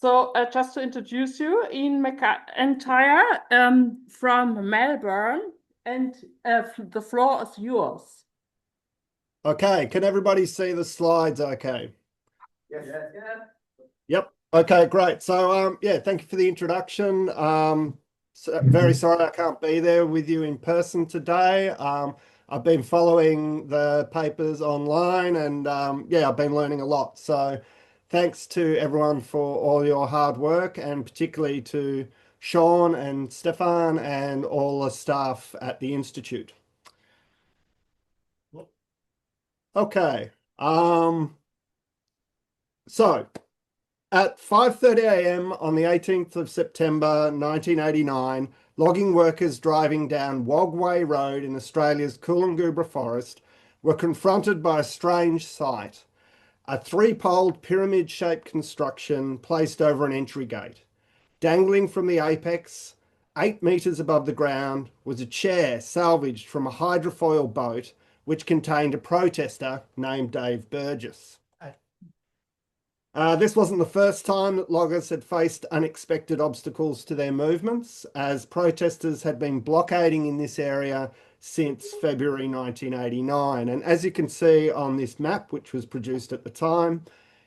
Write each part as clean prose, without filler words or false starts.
So just to introduce you, Ian McIntyre from Melbourne, and the floor is yours. Okay, can everybody see the slides okay? Yes. Yeah. Yep. Okay, great. So yeah, thank you for the introduction. Very sorry I can't be there with you in person today. I've been following the papers online and yeah, I've been learning a lot. So thanks to everyone for all your hard work and particularly to Sean and Stefan and all the staff at the Institute. Okay. So at 5:30 a.m. on the 18th of September 1989, logging workers driving down Wogway Road in Australia's Coolangatta Forest were confronted by a strange sight. A three-poled pyramid-shaped construction placed over an entry gate. Dangling from the apex, 8 metres above the ground, was a chair salvaged from a hydrofoil boat which contained a protester named Dave Burgess. This wasn't the first time that loggers had faced unexpected obstacles to their movements, as protesters had been blockading in this area since February 1989. And as you can see on this map, which was produced at the time,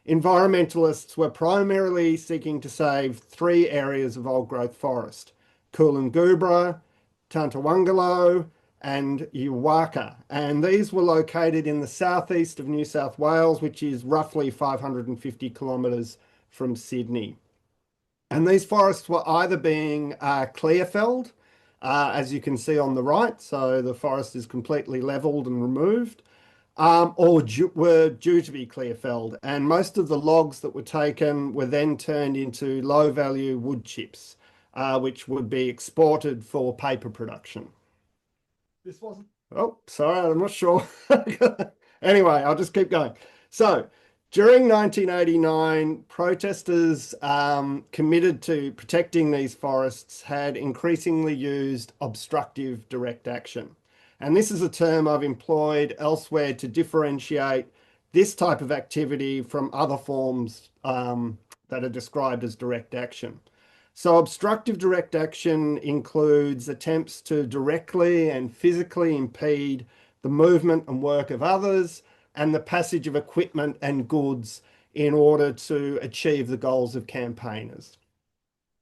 environmentalists were primarily seeking to save 3 areas of old growth forest: Coolangatta, Tantawangalo, and Uwaka. And these were located in the southeast of New South Wales, which is roughly 550 kilometres from Sydney. And these forests were either being clear felled, as you can see on the right, so the forest is completely levelled and removed, or were due to be clear felled. And most of the logs that were taken were then turned into low value wood chips, which would be exported for paper production. This wasn't. Oh, sorry, I'm not sure. Anyway, I'll just keep going. So, during 1989, protesters committed to protecting these forests had increasingly used obstructive direct action. And this is a term I've employed elsewhere to differentiate this type of activity from other forms that are described as direct action. So obstructive direct action includes attempts to directly and physically impede the movement and work of others and the passage of equipment and goods in order to achieve the goals of campaigners.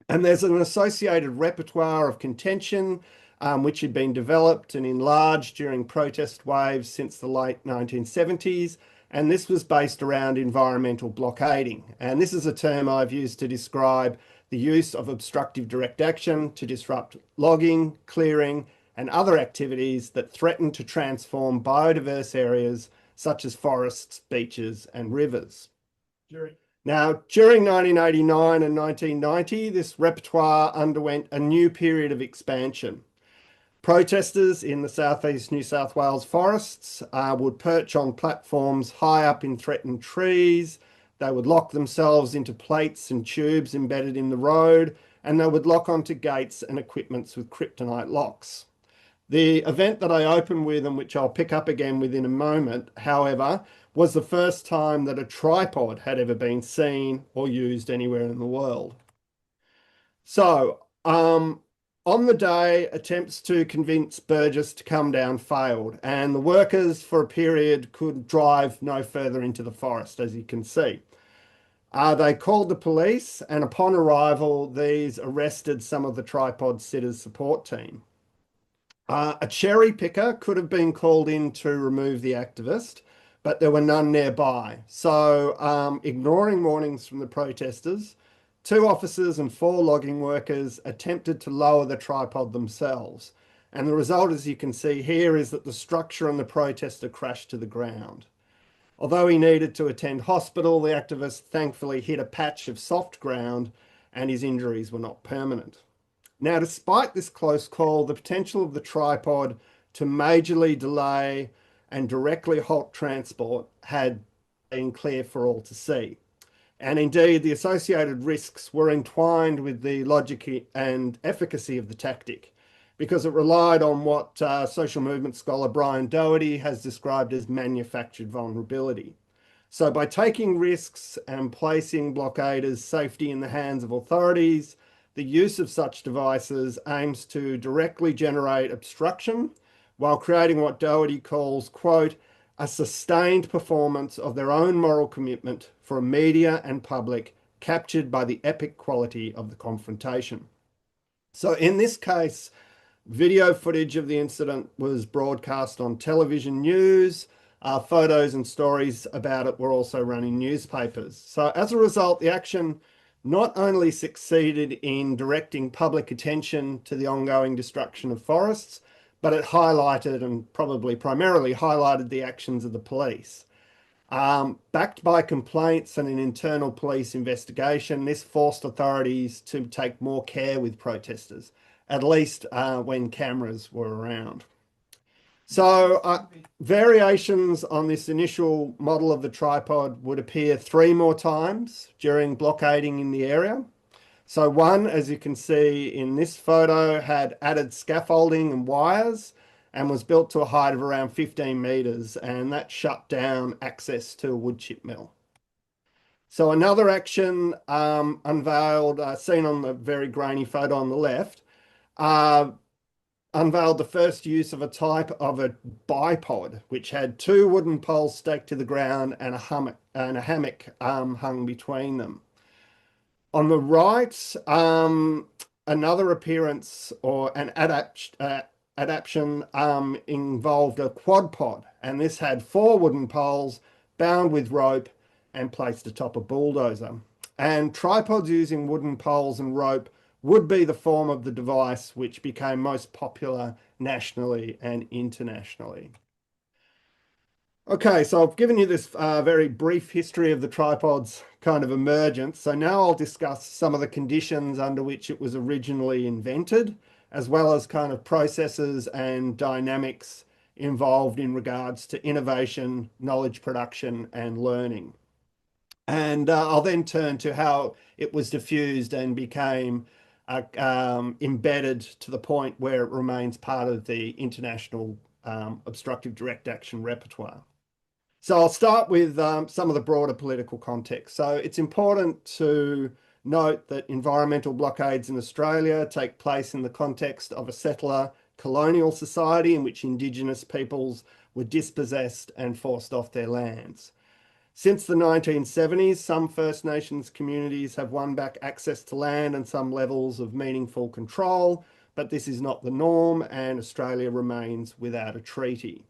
And there's an associated repertoire of contention which had been developed and enlarged during protest waves since the late 1970s. And this was based around environmental blockading. And this is a term I've used to describe the use of obstructive direct action to disrupt logging, clearing, and other activities that threaten to transform biodiverse areas such as forests, beaches, and rivers. Now, during 1989 and 1990, this repertoire underwent a new period of expansion. Protesters in the southeast New South Wales forests would perch on platforms high up in threatened trees. They would lock themselves into plates and tubes embedded in the road, and they would lock onto gates and equipments with kryptonite locks. The event that I open with, and which I'll pick up again within a moment, however, was the first time that a tripod had ever been seen or used anywhere in the world. So, on the day, attempts to convince Burgess to come down failed, and the workers for a period could drive no further into the forest, as you can see. They called the police, and upon arrival, these arrested some of the tripod sitters' support team. A cherry picker could have been called in to remove the activist, but there were none nearby. So, ignoring warnings from the protesters, 2 officers and 4 logging workers attempted to lower the tripod themselves. And the result, as you can see here, is that the structure and the protester crashed to the ground. Although he needed to attend hospital, the activist thankfully hit a patch of soft ground and his injuries were not permanent. Now, despite this close call, the potential of the tripod to majorly delay and directly halt transport had been clear for all to see. And indeed, the associated risks were entwined with the logic and efficacy of the tactic, because it relied on what social movement scholar Brian Doherty has described as manufactured vulnerability. So by taking risks and placing blockaders' safety in the hands of authorities, the use of such devices aims to directly generate obstruction while creating what Doherty calls, quote, a sustained performance of their own moral commitment for a media and public captured by the epic quality of the confrontation. So in this case, video footage of the incident was broadcast on television news. Photos and stories about it were also run in newspapers. So as a result, the action not only succeeded in directing public attention to the ongoing destruction of forests, but it highlighted, and probably primarily highlighted, the actions of the police. Backed by complaints and an internal police investigation, this forced authorities to take more care with protesters, at least when cameras were around. So variations on this initial model of the tripod would appear 3 more times during blockading in the area. So one, as you can see in this photo, had added scaffolding and wires and was built to a height of around 15 meters, and that shut down access to a wood chip mill. So another action unveiled, seen on the very grainy photo on the left, unveiled the first use of a type of a bipod, which had 2 wooden poles staked to the ground and a hammock hung between them. On the right, another appearance or an adaptation involved a quad pod, and this had 4 wooden poles bound with rope and placed atop a bulldozer. And tripods using wooden poles and rope would be the form of the device which became most popular nationally and internationally. Okay, so I've given you this very brief history of the tripod's kind of emergence. So now I'll discuss some of the conditions under which it was originally invented, as well as kind of processes and dynamics involved in regards to innovation, knowledge production, and learning. And I'll then turn to how it was diffused and became embedded to the point where it remains part of the international obstructive direct action repertoire. So I'll start with some of the broader political context. So it's important to note that environmental blockades in Australia take place in the context of a settler colonial society in which Indigenous peoples were dispossessed and forced off their lands. Since the 1970s, some First Nations communities have won back access to land and some levels of meaningful control, but this is not the norm, and Australia remains without a treaty.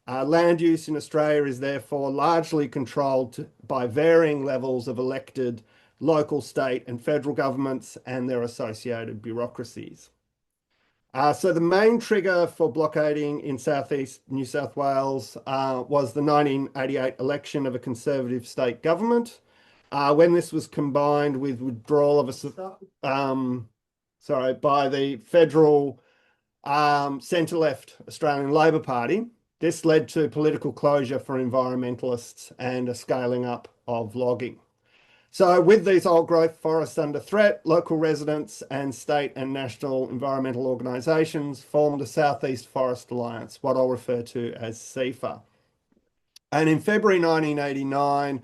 Land use in Australia is therefore largely controlled by varying levels of elected local, state and federal governments and their associated bureaucracies. So the main trigger for blockading in southeast New South Wales was the 1988 election of a Conservative state government, when this was combined with withdrawal of by the federal centre-left Australian Labor Party. This led to political closure for environmentalists and a scaling up of logging. So with these old growth forests under threat, local residents and state and national environmental organisations formed the Southeast Forest Alliance, what I'll refer to as SEFA. And in February 1989,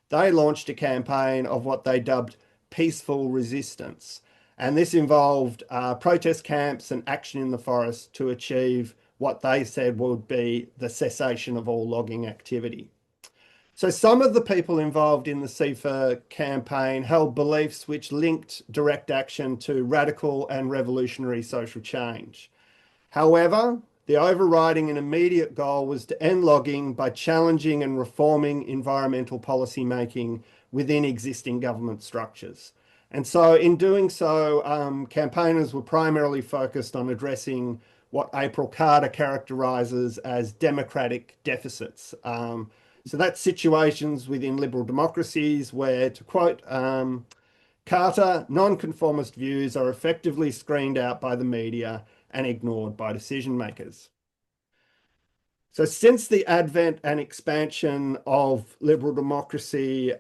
they launched a campaign of what they dubbed peaceful resistance. And this involved protest camps and action in the forest to achieve what they said would be the cessation of all logging activity. So some of the people involved in the SEFA campaign held beliefs which linked direct action to radical and revolutionary social change. However, the overriding and immediate goal was to end logging by challenging and reforming environmental policy making within existing government structures. And so in doing so, campaigners were primarily focused on addressing what April Carter characterises as democratic deficits. So that's situations within liberal democracies where, to quote Carter, nonconformist views are effectively screened out by the media and ignored by decision makers. So since the advent and expansion of liberal democracy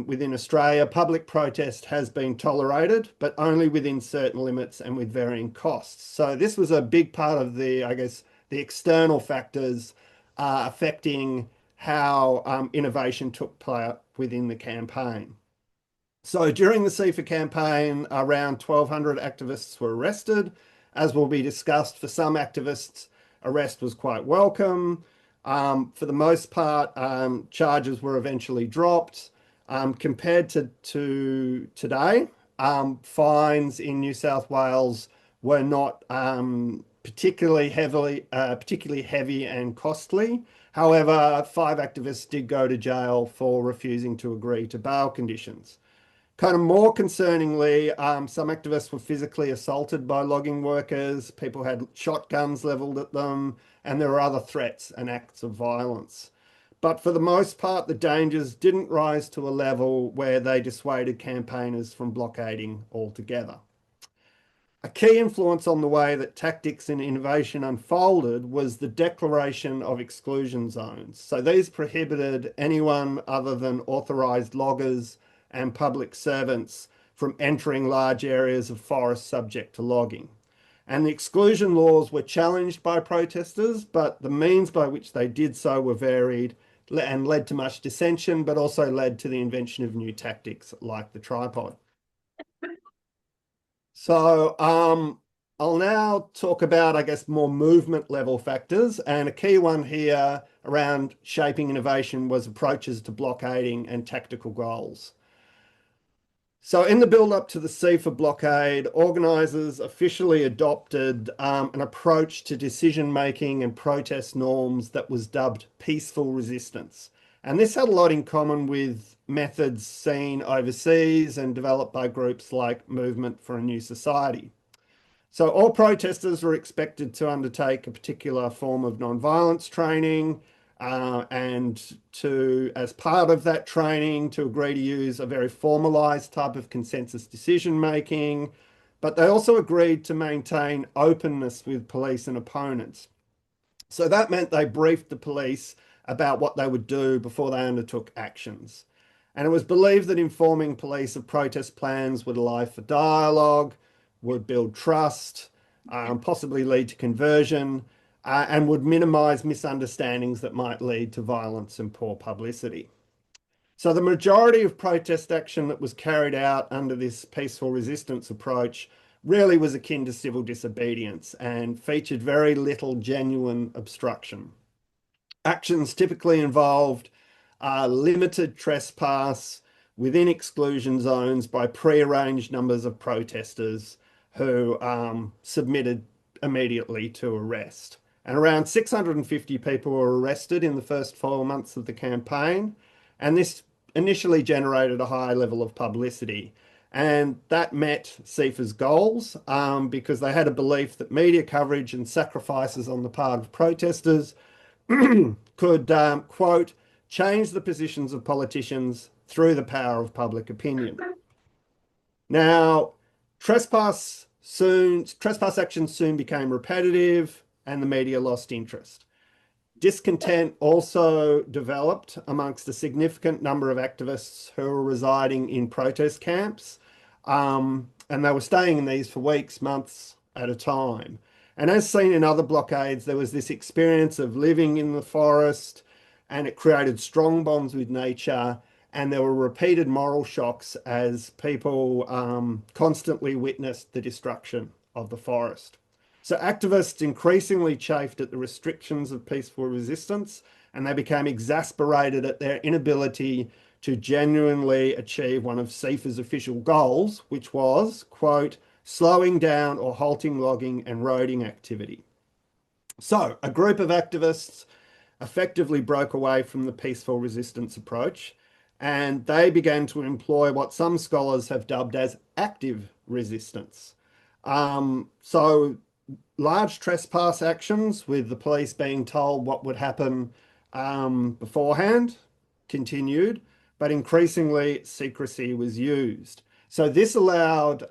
within Australia, public protest has been tolerated, but only within certain limits and with varying costs. So this was a big part of the, I guess, the external factors affecting how innovation took place within the campaign. So during the CIFA campaign, around 1,200 activists were arrested. As will be discussed, for some activists, arrest was quite welcome. For the most part, charges were eventually dropped. Compared to today, fines in New South Wales were not particularly heavy and costly. However, 5 activists did go to jail for refusing to agree to bail conditions. Kind of more concerningly, some activists were physically assaulted by logging workers. People had shotguns leveled at them, and there were other threats and acts of violence. But for the most part, the dangers didn't rise to a level where they dissuaded campaigners from blockading altogether. A key influence on the way that tactics and innovation unfolded was the declaration of exclusion zones. So these prohibited anyone other than authorised loggers and public servants from entering large areas of forest subject to logging. And the exclusion laws were challenged by protesters, but the means by which they did so were varied and led to much dissension, but also led to the invention of new tactics like the tripod. So I'll now talk about, I guess, more movement level factors. And a key one here around shaping innovation was approaches to blockading and tactical goals. So in the build-up to the CIFA blockade, organisers officially adopted an approach to decision-making and protest norms that was dubbed peaceful resistance. And this had a lot in common with methods seen overseas and developed by groups like Movement for a New Society. So all protesters were expected to undertake a particular form of non-violence training, and to, as part of that training, to agree to use a very formalised type of consensus decision-making. But they also agreed to maintain openness with police and opponents. So that meant they briefed the police about what they would do before they undertook actions. And it was believed that informing police of protest plans would allow for dialogue, would build trust, possibly lead to conversion, and would minimise misunderstandings that might lead to violence and poor publicity. So the majority of protest action that was carried out under this peaceful resistance approach really was akin to civil disobedience and featured very little genuine obstruction. Actions typically involved limited trespass within exclusion zones by pre-arranged numbers of protesters who submitted immediately to arrest. And around 650 people were arrested in the first 4 months of the campaign. And this initially generated a high level of publicity. And that met CIFA's goals because they had a belief that media coverage and sacrifices on the part of protesters could, quote, change the positions of politicians through the power of public opinion. Now, trespass actions soon became repetitive and the media lost interest. Discontent also developed amongst a significant number of activists who were residing in protest camps, and they were staying in these for weeks, months at a time. And as seen in other blockades, there was this experience of living in the forest, and it created strong bonds with nature, and there were repeated moral shocks as people constantly witnessed the destruction of the forest. So activists increasingly chafed at the restrictions of peaceful resistance, and they became exasperated at their inability to genuinely achieve one of CIFA's official goals, which was, quote, slowing down or halting logging and roading activity. So a group of activists effectively broke away from the peaceful resistance approach, and they began to employ what some scholars have dubbed as active resistance. So large trespass actions with the police being told what would happen beforehand continued, but increasingly secrecy was used. So this allowed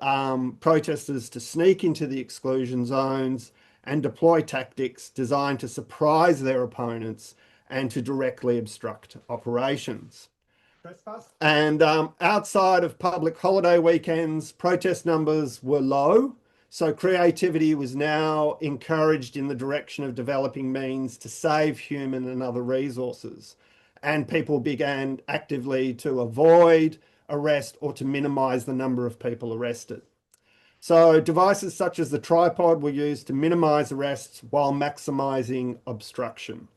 protesters to sneak into the exclusion zones and deploy tactics designed to surprise their opponents and to directly obstruct operations. And outside of public holiday weekends, protest numbers were low. So creativity was now encouraged in the direction of developing means to save human and other resources. and people began actively to avoid arrest or to minimize the number of people arrested. So devices such as the tripod were used to minimize arrests while maximizing obstruction.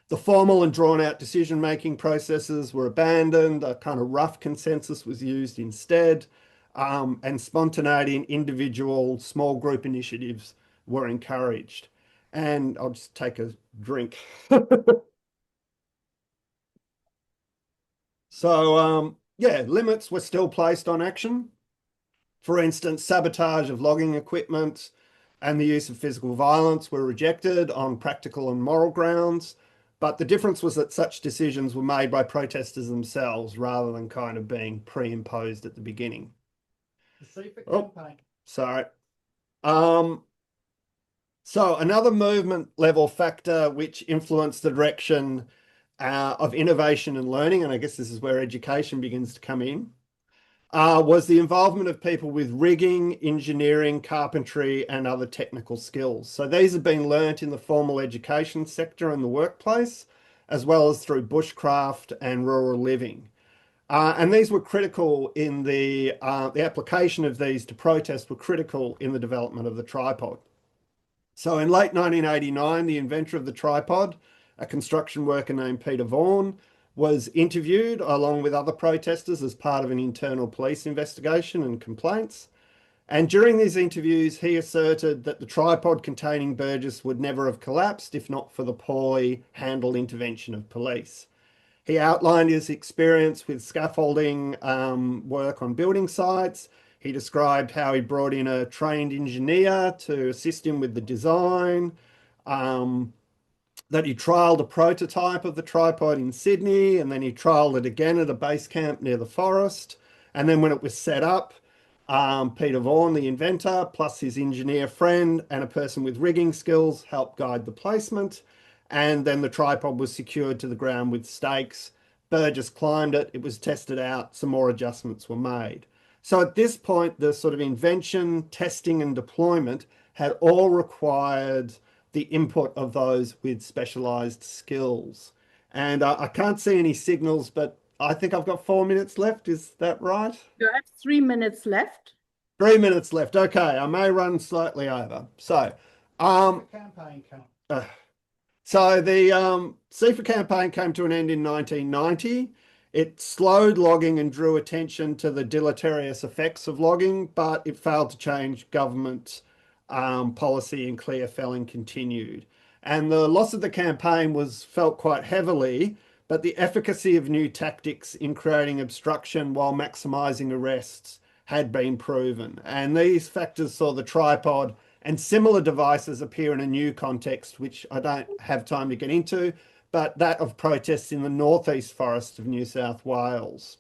The formal and drawn out decision-making processes were abandoned. A kind of rough consensus was used instead, and spontaneity and individual small group initiatives were encouraged. And I'll just take a drink. So, yeah, limits were still placed on action. For instance, sabotage of logging equipment and the use of physical violence were rejected on practical and moral grounds. But the difference was that such decisions were made by protesters themselves rather than kind of being pre-imposed at the beginning. Oh, sorry. So another movement level factor which influenced the direction of innovation and learning, and I guess this is where education begins to come in, was the involvement of people with rigging, engineering, carpentry, and other technical skills. So these have been learnt in the formal education sector and the workplace, as well as through bushcraft and rural living. And these were critical in the application of these to protest were critical in the development of the tripod. So in late 1989, the inventor of the tripod, a construction worker named Peter Vaughan, was interviewed along with other protesters as part of an internal police investigation and complaints. And during these interviews, he asserted that the tripod containing Burgess would never have collapsed if not for the poorly handled intervention of police. He outlined his experience with scaffolding work on building sites. He described how he brought in a trained engineer to assist him with the design, that he trialled a prototype of the tripod in Sydney, and then he trialled it again at a base camp near the forest. And then when it was set up, Peter Vaughan, the inventor, plus his engineer friend and a person with rigging skills helped guide the placement. And then the tripod was secured to the ground with stakes. Burgess climbed it, it was tested out, some more adjustments were made. So at this point, the sort of invention, testing, and deployment had all required the input of those with specialized skills. And I can't see any signals, but I think I've got 4 minutes left. Is that right? You have 3 minutes left. 3 minutes left. Okay, I may run slightly over. So, campaign. So the CIFA campaign came to an end in 1990. It slowed logging and drew attention to the deleterious effects of logging, but it failed to change government policy, and clear felling continued. And the loss of the campaign was felt quite heavily, but the efficacy of new tactics in creating obstruction while maximising arrests had been proven. And these factors saw the tripod and similar devices appear in a new context, which I don't have time to get into, but that of protests in the northeast forests of New South Wales.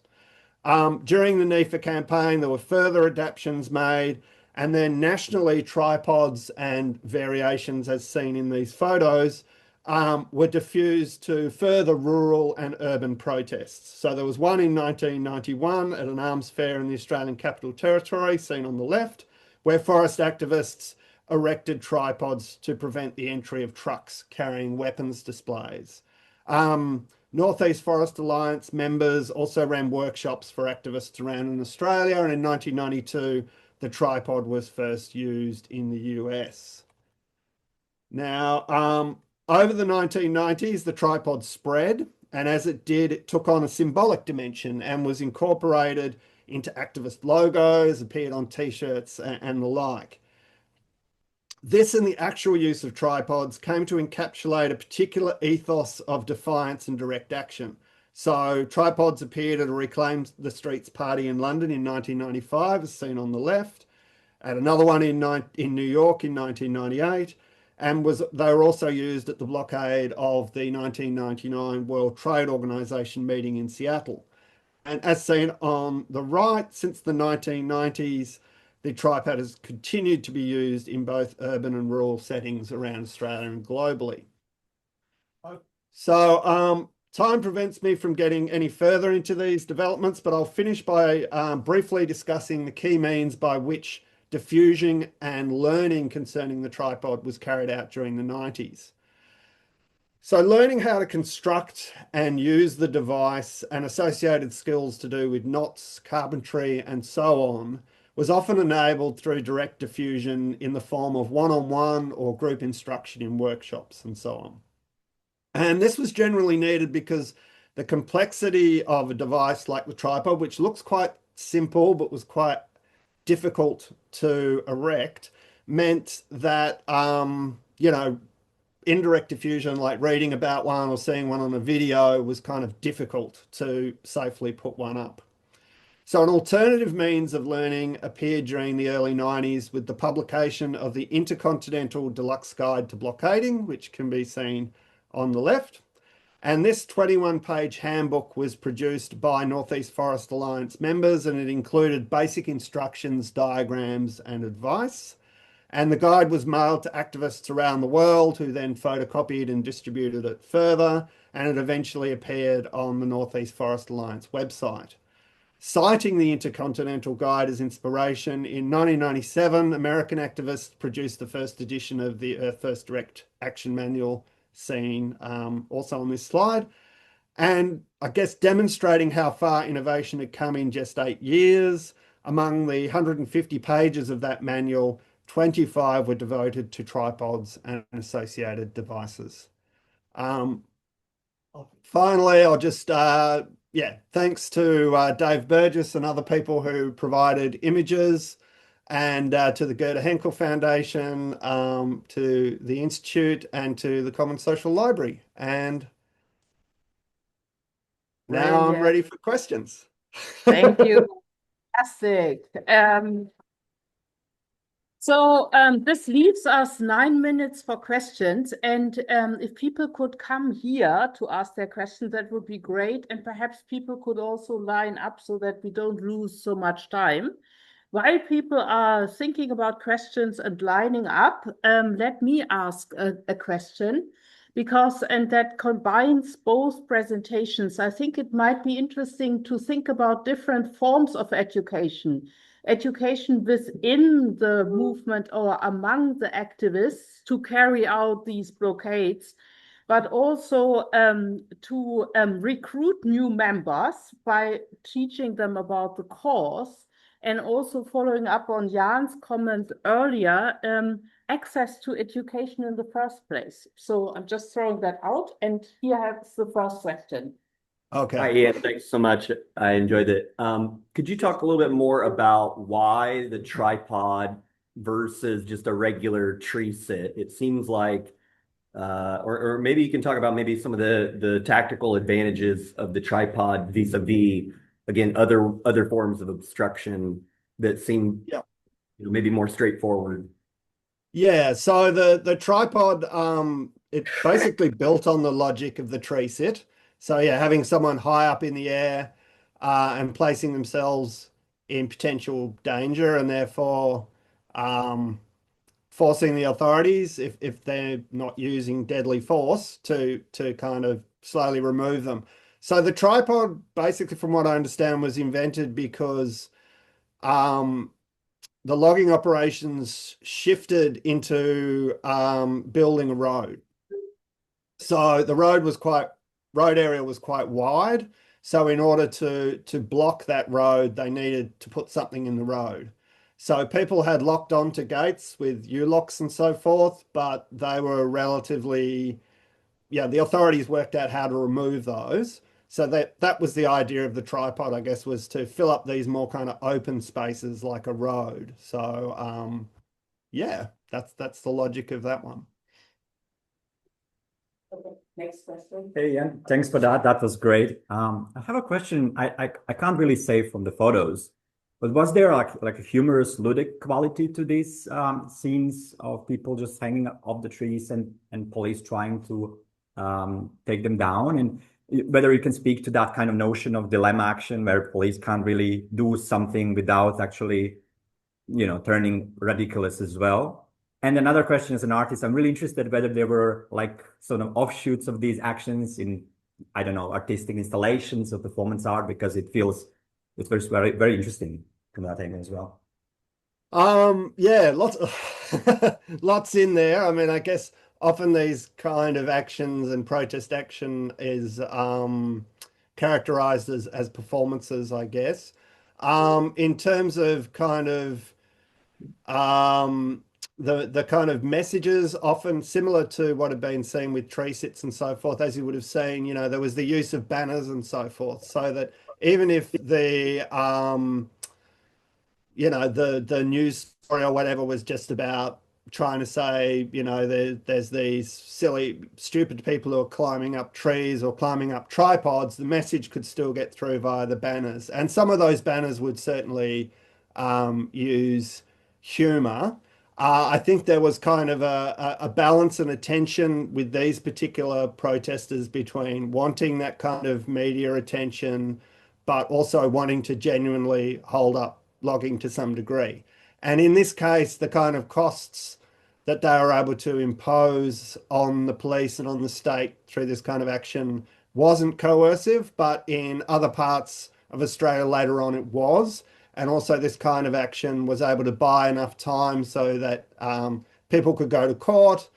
During the NEFA campaign, there were further adaptations made, and then nationally, tripods and variations, as seen in these photos, were diffused to further rural and urban protests. So there was one in 1991 at an arms fair in the Australian Capital Territory, seen on the left, where forest activists erected tripods to prevent the entry of trucks carrying weapons displays. Northeast Forest Alliance members also ran workshops for activists around in Australia, and in 1992, the tripod was first used in the US. Now, over the 1990s, the tripod spread, and as it did, it took on a symbolic dimension and was incorporated into activist logos, appeared on t-shirts and the like. This and the actual use of tripods came to encapsulate a particular ethos of defiance and direct action. So tripods appeared at a Reclaim the Streets party in London in 1995, as seen on the left, at another one in New York in 1998, and they were also used at the blockade of the 1999 World Trade Organization meeting in Seattle. And as seen on the right, since the 1990s, the tripod has continued to be used in both urban and rural settings around Australia and globally. So time prevents me from getting any further into these developments, but I'll finish by briefly discussing the key means by which diffusion and learning concerning the tripod was carried out during the 90s. So learning how to construct and use the device and associated skills to do with knots, carpentry, and so on was often enabled through direct diffusion in the form of one-on-one or group instruction in workshops and so on. And this was generally needed because the complexity of a device like the tripod, which looks quite simple but was quite difficult to erect, meant that, indirect diffusion, like reading about one or seeing one on a video, was kind of difficult to safely put one up. So an alternative means of learning appeared during the early 90s with the publication of the Intercontinental Deluxe Guide to Blockading, which can be seen on the left. And this 21-page handbook was produced by Northeast Forest Alliance members, and it included basic instructions, diagrams, and advice. And the guide was mailed to activists around the world who then photocopied and distributed it further, and it eventually appeared on the Northeast Forest Alliance website. Citing the Intercontinental Guide as inspiration, in 1997, American activists produced the first edition of the Earth First Direct Action Manual, seen also on this slide. And I guess demonstrating how far innovation had come in just 8 years. Among the 150 pages of that manual, 25 were devoted to tripods and associated devices. Finally, I'll just, thanks to Dave Burgess and other people who provided images, and to the Gerda Henkel Foundation, to the Institute, and to the Common Social Library. And now I'm ready for questions. Thank you. Fantastic. This leaves us 9 minutes for questions. And if people could come here to ask their questions, that would be great. And perhaps people could also line up so that we don't lose so much time. While people are thinking about questions and lining up, let me ask a question, and that combines both presentations. I think it might be interesting to think about different forms of education within the movement or among the activists to carry out these blockades, but also to recruit new members by teaching them about the cause, and also following up on Jan's comment earlier, access to education in the first place. So I'm just throwing that out, and here is the first question. Okay. Hi, Ian. Thanks so much. I enjoyed it. Could you talk a little bit more about why the tripod versus just a regular tree sit? It seems like, or maybe you can talk about maybe some of the tactical advantages of the tripod vis-a-vis, again, other forms of obstruction that seem maybe more straightforward. Yeah, so the tripod, it's basically built on the logic of the tree sit. So yeah, having someone high up in the air and placing themselves in potential danger, and therefore forcing the authorities, if they're not using deadly force, to kind of slowly remove them. So the tripod, basically, from what I understand, was invented because the logging operations shifted into building a road. So the road area was quite wide. So in order to block that road, they needed to put something in the road. So people had locked onto gates with U-locks and so forth, but they were relatively, the authorities worked out how to remove those. So that was the idea of the tripod, I guess, was to fill up these more kind of open spaces like a road. So that's the logic of that one. Okay, next question. Hey, Ian, thanks for that. That was great. I have a question. I can't really say from the photos, but was there like a humorous, ludic quality to these scenes of people just hanging off the trees and police trying to take them down? And whether you can speak to that kind of notion of dilemma action where police can't really do something without actually, turning ridiculous as well. And another question, as an artist, I'm really interested whether there were like sort of offshoots of these actions in, I don't know, artistic installations or performance art, because it's very, very interesting from that angle as well. Lots in there. I mean, I guess often these kind of actions and protest action is characterized as performances, I guess. In terms of kind of the kind of messages, often similar to what had been seen with tree sits and so forth, as you would have seen, you know, there was the use of banners and so forth, so that even if the you know, the news story or whatever was just about trying to say, you know, there's these silly, stupid people who are climbing up trees or climbing up tripods, the message could still get through via the banners. And some of those banners would certainly use humor. I think there was kind of a balance and a tension with these particular protesters between wanting that kind of media attention, but also wanting to genuinely hold up logging to some degree. And in this case, the kind of costs that they were able to impose on the police and on the state through this kind of action wasn't coercive, but in other parts of Australia later on it was. And also this kind of action was able to buy enough time so that people could go to court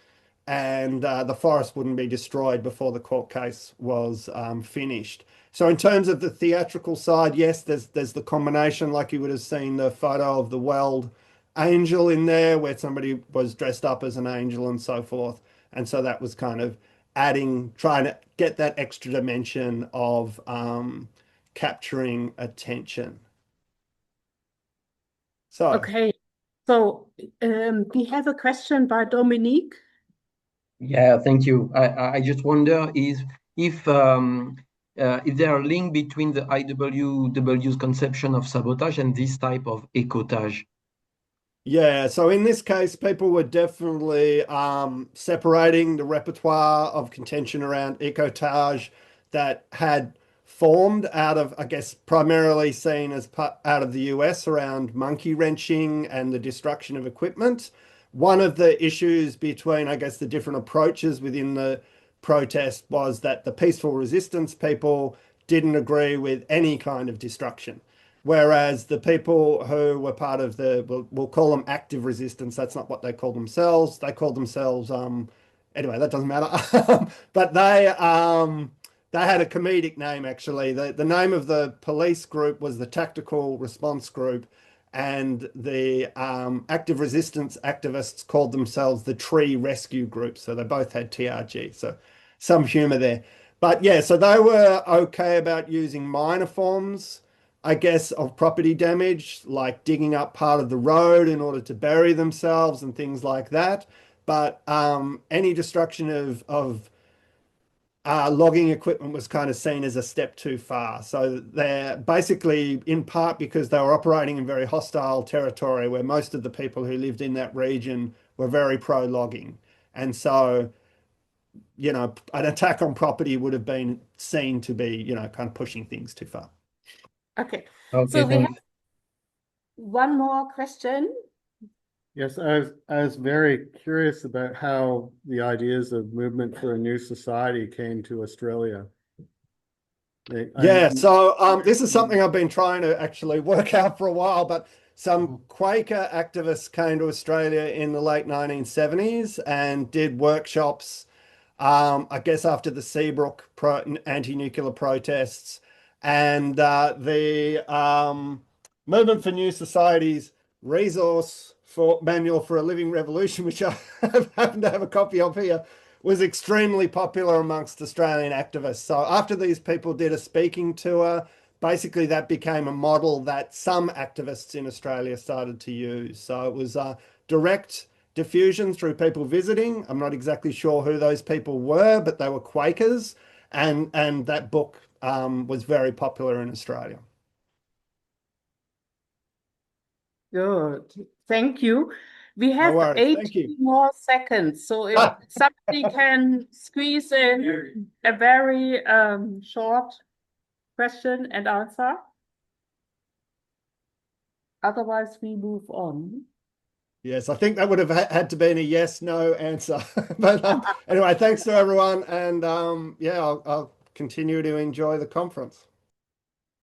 and the forest wouldn't be destroyed before the court case was finished. So in terms of the theatrical side, yes, there's the combination, like you would have seen the photo of the weld angel in there where somebody was dressed up as an angel and so forth. And so that was kind of trying to get that extra dimension of capturing attention. So, Okay, so we have a question by Dominique. Yeah, thank you. I just wonder if there are a link between the IWW's conception of sabotage and this type of ecotage. yeah, so in this case, people were definitely separating the repertoire of contention around ecotage that had formed out of, I guess, primarily seen as out of the US around monkey wrenching and the destruction of equipment. One of the issues between, I guess, the different approaches within the protest was that the peaceful resistance people didn't agree with any kind of destruction. Whereas the people who were part of we'll call them active resistance, that's not what they call themselves. They call themselves, anyway, that doesn't matter. But they had a comedic name, actually. The name of the police group was the Tactical Response Group, and the active resistance activists called themselves the Tree Rescue Group. So they both had TRG, so some humor there. But yeah, so they were okay about using minor forms, I guess, of property damage, like digging up part of the road in order to bury themselves and things like that. But any destruction of logging equipment was kind of seen as a step too far. So they're basically, in part because they were operating in very hostile territory where most of the people who lived in that region were very pro-logging. And so, you know, an attack on property would have been seen to be, you know, kind of pushing things too far. Okay, Okay, so we have thanks. one more question. Yes, I was very curious about how the ideas of movement for a new society came to Australia. Yeah, so this is something I've been trying to actually work out for a while, but some Quaker activists came to Australia in the late 1970s and did workshops, I guess after the Seabrook anti-nuclear protests, and the Movement for New Societies resource for manual for a living revolution, which I happen to have a copy of here, was extremely popular amongst Australian activists. So after these people did a speaking tour, basically that became a model that some activists in Australia started to use. So it was direct diffusion through people visiting. I'm not exactly sure who those people were, but they were Quakers, and that book was very popular in Australia. Good. Thank you. We No have worries. Thank 80 you. more seconds. So if somebody can squeeze in a very short question and answer. Otherwise, we move on. Yes, I think that would have had to be a yes/no answer. But anyway, thanks to everyone. And yeah, I'll continue to enjoy the conference.